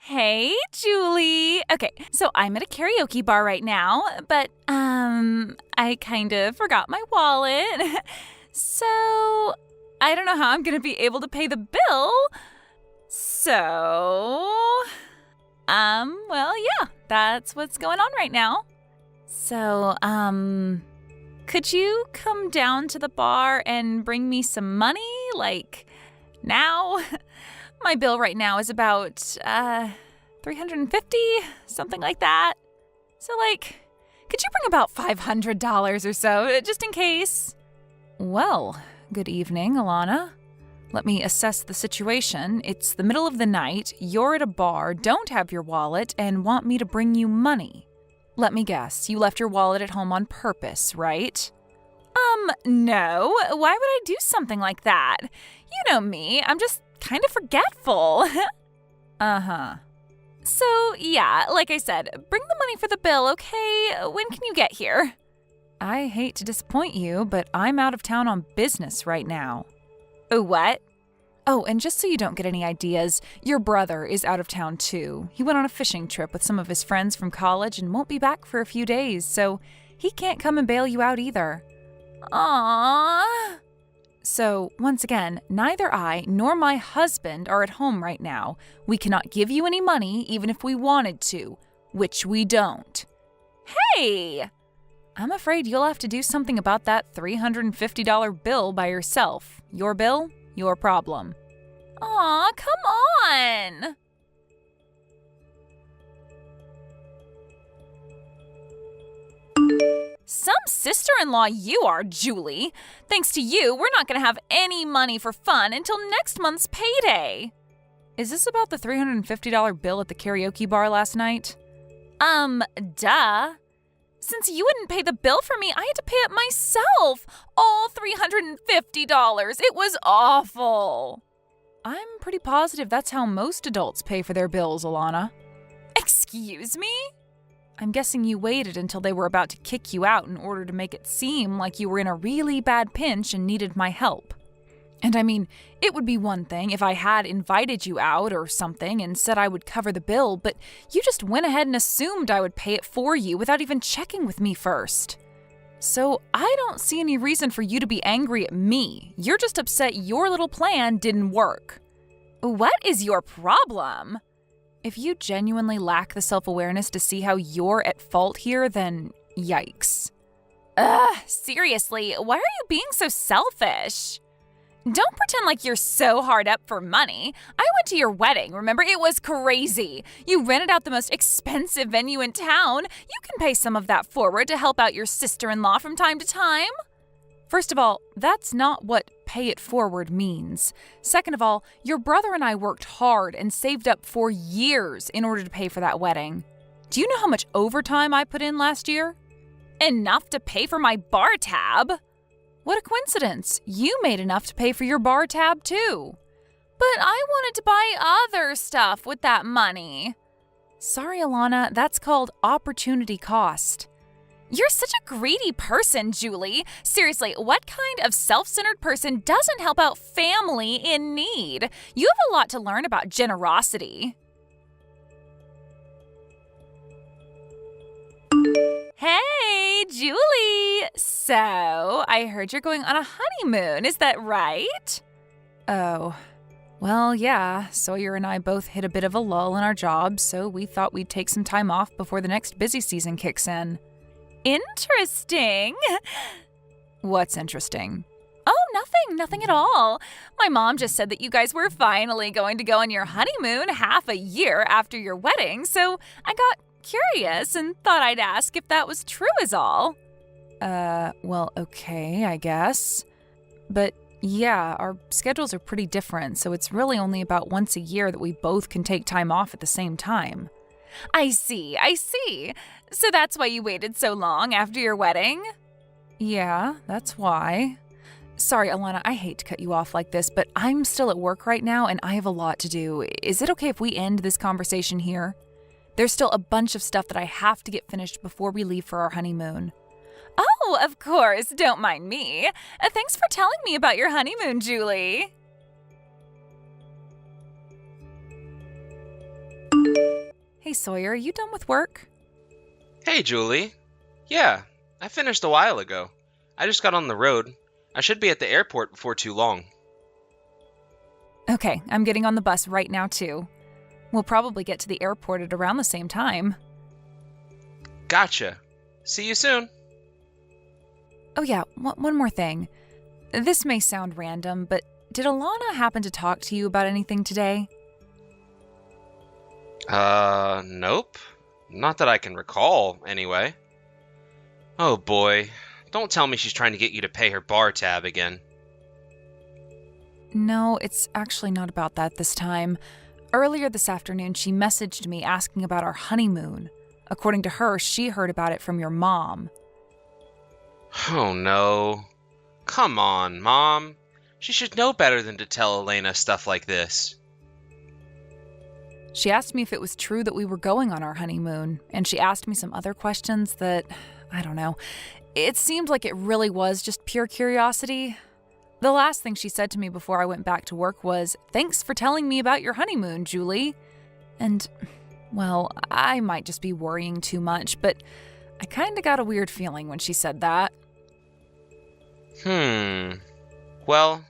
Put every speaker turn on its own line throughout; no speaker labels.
Hey, Julie. Okay, so I'm at a karaoke bar right now, but I kind of forgot my wallet. So, I don't know how I'm going to be able to pay the bill. So, well, yeah, that's what's going on right now. So, could you come down to the bar and bring me some money, like, now? My bill right now is about, $350, something like that. So, could you bring about $500 or so, just in case? Well, good evening, Alana. Let me assess the situation. It's the middle of the night, you're at a bar, don't have your wallet, and want me to bring you money. Let me guess, you left your wallet at home on purpose, right? No. Why would I do something like that? You know me, I'm just kind of forgetful. Uh-huh. So, yeah, like I said, bring the money for the bill, okay? When can you get here? I hate to disappoint you, but I'm out of town on business right now. What? Oh, and just so you don't get any ideas, your brother is out of town too. He went on a fishing trip with some of his friends from college and won't be back for a few days, so he can't come and bail you out either. Aww. So, once again, neither I nor my husband are at home right now. We cannot give you any money even if we wanted to, which we don't. Hey! I'm afraid you'll have to do something about that $350 bill by yourself. Your bill, your problem. Aw, come on! Some sister-in-law you are, Julie. Thanks to you, we're not going to have any money for fun until next month's payday. Is this about the $350 bill at the karaoke bar last night? Duh. Since you wouldn't pay the bill for me, I had to pay it myself. All $350. It was awful. I'm pretty positive that's how most adults pay for their bills, Alana. Excuse me? I'm guessing you waited until they were about to kick you out in order to make it seem like you were in a really bad pinch and needed my help. And I mean, it would be one thing if I had invited you out or something and said I would cover the bill, but you just went ahead and assumed I would pay it for you without even checking with me first. So I don't see any reason for you to be angry at me. You're just upset your little plan didn't work. What is your problem? If you genuinely lack the self-awareness to see how you're at fault here, then yikes. Seriously, why are you being so selfish? Don't pretend like you're so hard up for money. I went to your wedding, remember? It was crazy. You rented out the most expensive venue in town. You can pay some of that forward to help out your sister-in-law from time to time. First of all, that's not what pay it forward means. Second of all, your brother and I worked hard and saved up for years in order to pay for that wedding. Do you know how much overtime I put in last year? Enough to pay for my bar tab. What a coincidence. You made enough to pay for your bar tab too. But I wanted to buy other stuff with that money. Sorry, Alana, that's called opportunity cost. You're such a greedy person, Julie. Seriously, what kind of self-centered person doesn't help out family in need? You have a lot to learn about generosity. Hey, Julie! So, I heard you're going on a honeymoon, is that right? Oh, well, yeah. Sawyer and I both hit a bit of a lull in our jobs, so we thought we'd take some time off before the next busy season kicks in. Interesting. What's interesting? Oh, nothing at all. My mom just said that you guys were finally going to go on your honeymoon half a year after your wedding, so I got curious and thought I'd ask if that was true is all. Well, okay, I guess. But yeah, our schedules are pretty different, so it's really only about once a year that we both can take time off at the same time. I see. So that's why you waited so long after your wedding? Yeah, that's why. Sorry, Alana, I hate to cut you off like this, but I'm still at work right now and I have a lot to do. Is it okay if we end this conversation here? There's still a bunch of stuff that I have to get finished before we leave for our honeymoon. Oh, of course. Don't mind me. Thanks for telling me about your honeymoon, Julie. Hey Sawyer, are you done with work?
Hey, Julie. Yeah, I finished a while ago. I just got on the road. I should be at the airport before too long.
Okay, I'm getting on the bus right now too. We'll probably get to the airport at around the same time.
Gotcha. See you soon.
Oh yeah, one more thing. This may sound random, but did Alana happen to talk to you about anything today?
Nope. Not that I can recall, anyway. Oh boy. Don't tell me she's trying to get you to pay her bar tab again.
No, it's actually not about that this time. Earlier this afternoon, she messaged me asking about our honeymoon. According to her, she heard about it from your mom.
Oh no. Come on, Mom. She should know better than to tell Elena stuff like this.
She asked me if it was true that we were going on our honeymoon, and she asked me some other questions that, I don't know. It seemed like it really was just pure curiosity. The last thing she said to me before I went back to work was, "Thanks for telling me about your honeymoon, Julie." And, well, I might just be worrying too much, but I kinda got a weird feeling when she said that.
Well,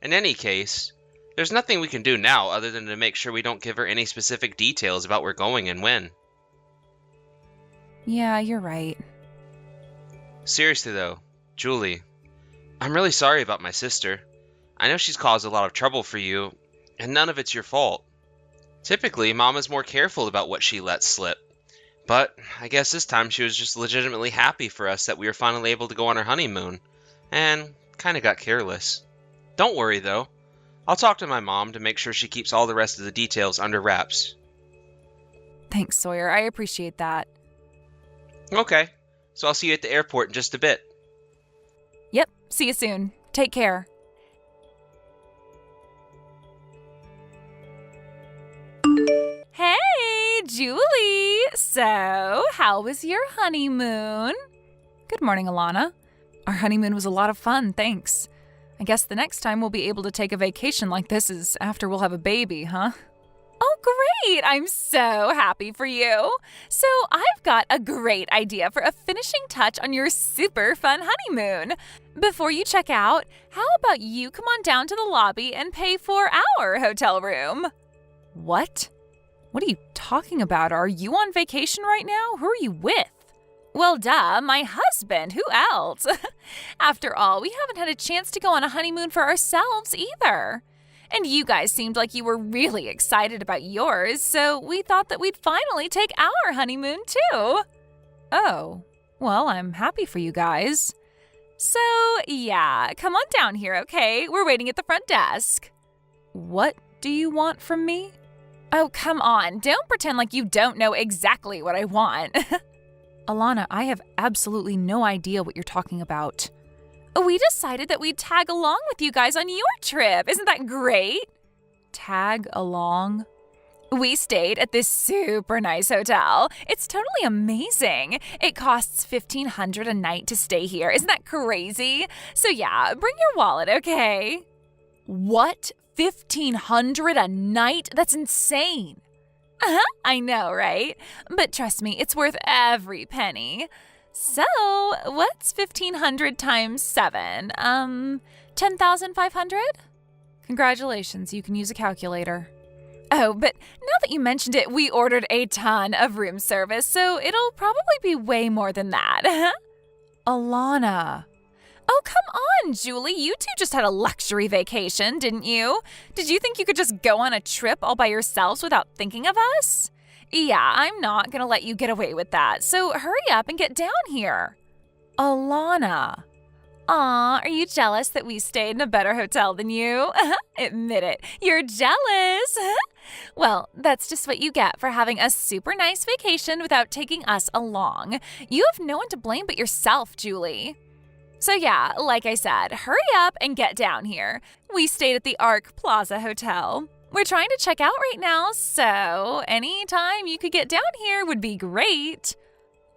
in any case, there's nothing we can do now other than to make sure we don't give her any specific details about where we're going and when.
Yeah, you're right.
Seriously though, Julie, I'm really sorry about my sister. I know she's caused a lot of trouble for you, and none of it's your fault. Typically, Mom is more careful about what she lets slip. But I guess this time she was just legitimately happy for us that we were finally able to go on our honeymoon, and kinda got careless. Don't worry though. I'll talk to my mom to make sure she keeps all the rest of the details under wraps.
Thanks, Sawyer. I appreciate that.
Okay, so I'll see you at the airport in just a bit.
Yep, see you soon. Take care. Hey, Julie! So, how was your honeymoon? Good morning, Alana. Our honeymoon was a lot of fun, thanks. I guess the next time we'll be able to take a vacation like this is after we'll have a baby, huh? Oh, great! I'm so happy for you. So, I've got a great idea for a finishing touch on your super fun honeymoon. Before you check out, how about you come on down to the lobby and pay for our hotel room? What? What are you talking about? Are you on vacation right now? Who are you with? Well, duh, my husband. Who else? After all, we haven't had a chance to go on a honeymoon for ourselves either. And you guys seemed like you were really excited about yours, so we thought that we'd finally take our honeymoon too. Oh, well, I'm happy for you guys. So, yeah, come on down here, okay? We're waiting at the front desk. What do you want from me? Oh, come on. Don't pretend like you don't know exactly what I want. Alana, I have absolutely no idea what you're talking about. We decided that we'd tag along with you guys on your trip. Isn't that great? Tag along? We stayed at this super nice hotel. It's totally amazing. It costs $1,500 a night to stay here. Isn't that crazy? So yeah, bring your wallet, okay? What? $1,500 a night? That's insane. I know, right? But trust me, it's worth every penny. So, what's 1,500 times 7? 10,500? Congratulations, you can use a calculator. Oh, but now that you mentioned it, we ordered a ton of room service, so it'll probably be way more than that. Alana. Oh, come on, Julie. You two just had a luxury vacation, didn't you? Did you think you could just go on a trip all by yourselves without thinking of us? Yeah, I'm not going to let you get away with that, so hurry up and get down here. Alana. Aw, are you jealous that we stayed in a better hotel than you? Admit it, you're jealous. Well, that's just what you get for having a super nice vacation without taking us along. You have no one to blame but yourself, Julie. So yeah, like I said, hurry up and get down here. We stayed at the Arc Plaza Hotel. We're trying to check out right now, so any time you could get down here would be great.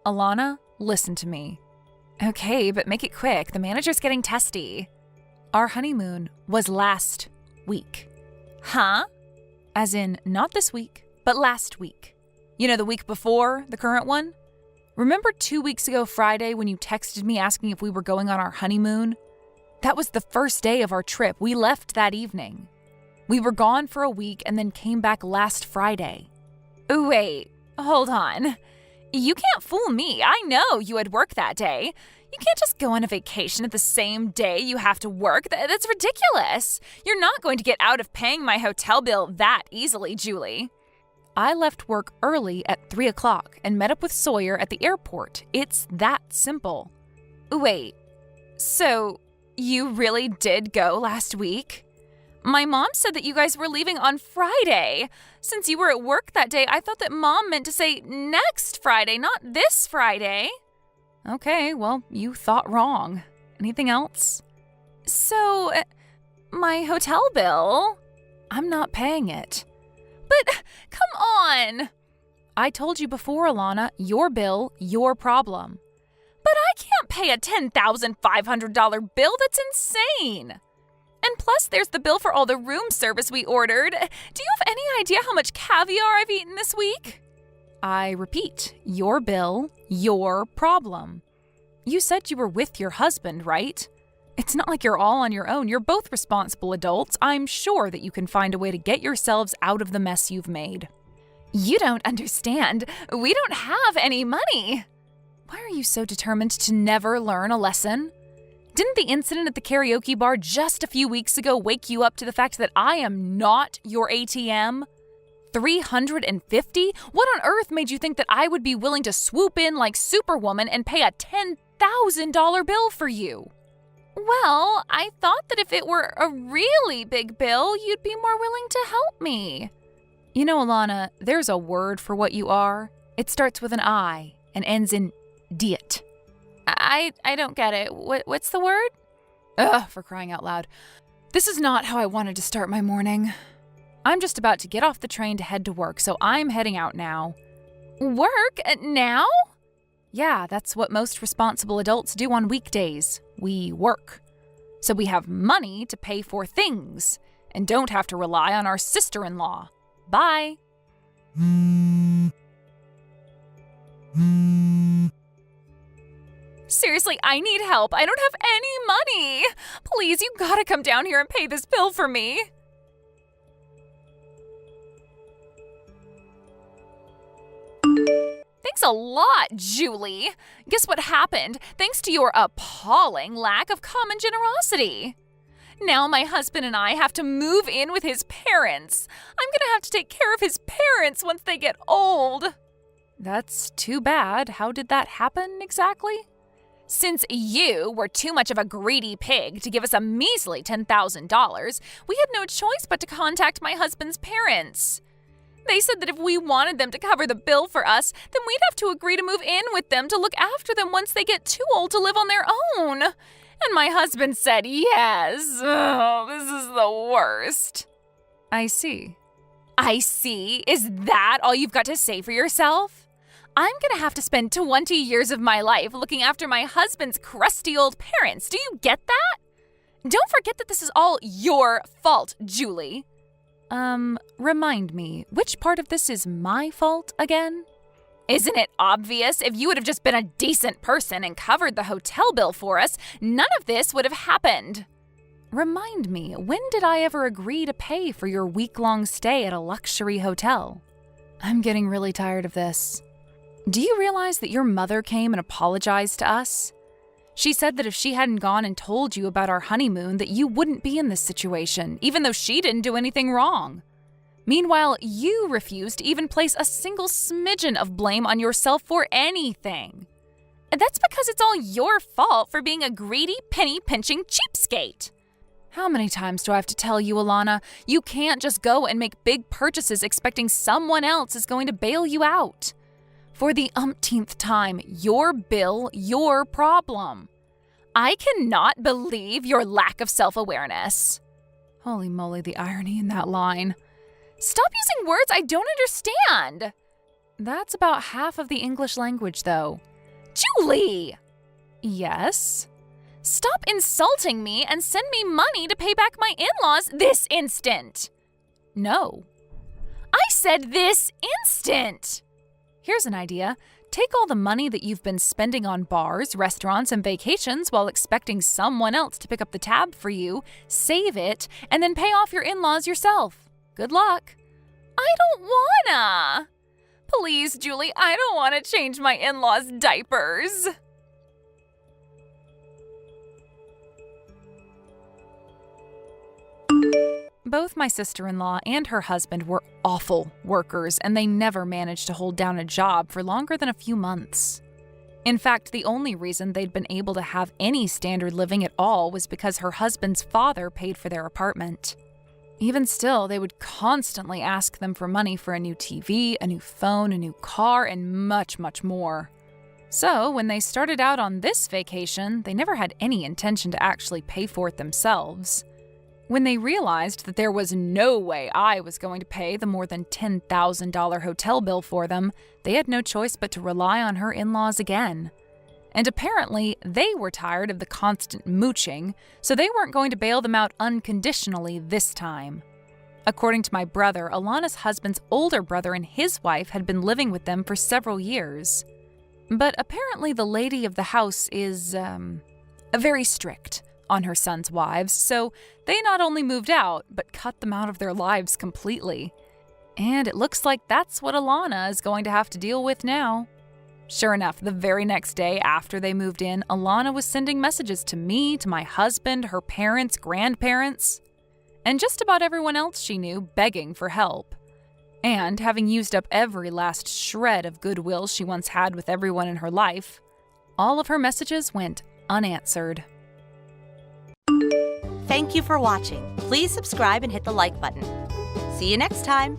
Alana, listen to me. Okay, but make it quick. The manager's getting testy. Our honeymoon was last week. Huh? As in, not this week, but last week. You know, the week before, the current one? Remember 2 weeks ago Friday when you texted me asking if we were going on our honeymoon? That was the first day of our trip. We left that evening. We were gone for a week and then came back last Friday. Wait, hold on. You can't fool me. I know you had work that day. You can't just go on a vacation at the same day you have to work. That's ridiculous. You're not going to get out of paying my hotel bill that easily, Julie. I left work early at 3 o'clock and met up with Sawyer at the airport. It's that simple. Wait, so you really did go last week? My mom said that you guys were leaving on Friday. Since you were at work that day, I thought that Mom meant to say next Friday, not this Friday. Okay, well, you thought wrong. Anything else? So, my hotel bill? I'm not paying it. But, come on! I told you before, Alana, your bill, your problem. But I can't pay a $10,500 bill. That's insane. And plus, there's the bill for all the room service we ordered. Do you have any idea how much caviar I've eaten this week? I repeat, your bill, your problem. You said you were with your husband, right? It's not like you're all on your own. You're both responsible adults. I'm sure that you can find a way to get yourselves out of the mess you've made. You don't understand. We don't have any money. Why are you so determined to never learn a lesson? Didn't the incident at the karaoke bar just a few weeks ago wake you up to the fact that I am not your ATM? $350? What on earth made you think that I would be willing to swoop in like Superwoman and pay a $10,000 bill for you? Well, I thought that if it were a really big bill, you'd be more willing to help me. You know, Alana, there's a word for what you are. It starts with an I and ends in diet. I don't get it. What's the word? Ugh, for crying out loud. This is not how I wanted to start my morning. I'm just about to get off the train to head to work, so I'm heading out now. Work? Now? Yeah, that's what most responsible adults do on weekdays. We work. So we have money to pay for things and don't have to rely on our sister-in-law. Bye. Seriously, I need help. I don't have any money. Please, you gotta come down here and pay this bill for me. Thanks a lot, Julie. Guess what happened? Thanks to your appalling lack of common generosity. Now my husband and I have to move in with his parents. I'm gonna have to take care of his parents once they get old. That's too bad. How did that happen exactly? Since you were too much of a greedy pig to give us a measly $10,000, we had no choice but to contact my husband's parents. They said that if we wanted them to cover the bill for us, then we'd have to agree to move in with them to look after them once they get too old to live on their own. And my husband said yes. Oh, this is the worst. I see. I see? Is that all you've got to say for yourself? I'm gonna have to spend 20 years of my life looking after my husband's crusty old parents. Do you get that? Don't forget that this is all your fault, Julie. Remind me, which part of this is my fault again? Isn't it obvious? If you would have just been a decent person and covered the hotel bill for us, none of this would have happened. Remind me, when did I ever agree to pay for your week-long stay at a luxury hotel? I'm getting really tired of this. Do you realize that your mother came and apologized to us? She said that if she hadn't gone and told you about our honeymoon, that you wouldn't be in this situation, even though she didn't do anything wrong. Meanwhile, you refused to even place a single smidgen of blame on yourself for anything. And that's because it's all your fault for being a greedy, penny-pinching cheapskate. How many times do I have to tell you, Alana, you can't just go and make big purchases expecting someone else is going to bail you out? For the umpteenth time, your bill, your problem. I cannot believe your lack of self-awareness. Holy moly, the irony in that line. Stop using words I don't understand. That's about half of the English language, though. Julie! Yes? Stop insulting me and send me money to pay back my in-laws this instant. No. I said this instant. Here's an idea. Take all the money that you've been spending on bars, restaurants, and vacations while expecting someone else to pick up the tab for you, save it, and then pay off your in-laws yourself. Good luck. I don't wanna. Please, Julie, I don't want to change my in-laws' diapers. Both my sister-in-law and her husband were awful workers, and they never managed to hold down a job for longer than a few months. In fact, the only reason they'd been able to have any standard living at all was because her husband's father paid for their apartment. Even still, they would constantly ask them for money for a new TV, a new phone, a new car, and much, much more. So, when they started out on this vacation, they never had any intention to actually pay for it themselves. When they realized that there was no way I was going to pay the more than $10,000 hotel bill for them, they had no choice but to rely on her in-laws again. And apparently, they were tired of the constant mooching, so they weren't going to bail them out unconditionally this time. According to my brother, Alana's husband's older brother and his wife had been living with them for several years. But apparently the lady of the house is, very strict on her son's wives, so they not only moved out, but cut them out of their lives completely. And it looks like that's what Alana is going to have to deal with now. Sure enough, the very next day after they moved in, Alana was sending messages to me, to my husband, her parents, grandparents, and just about everyone else she knew, begging for help. And having used up every last shred of goodwill she once had with everyone in her life, all of her messages went unanswered.
Thank you for watching. Please subscribe and hit the like button. See you next time.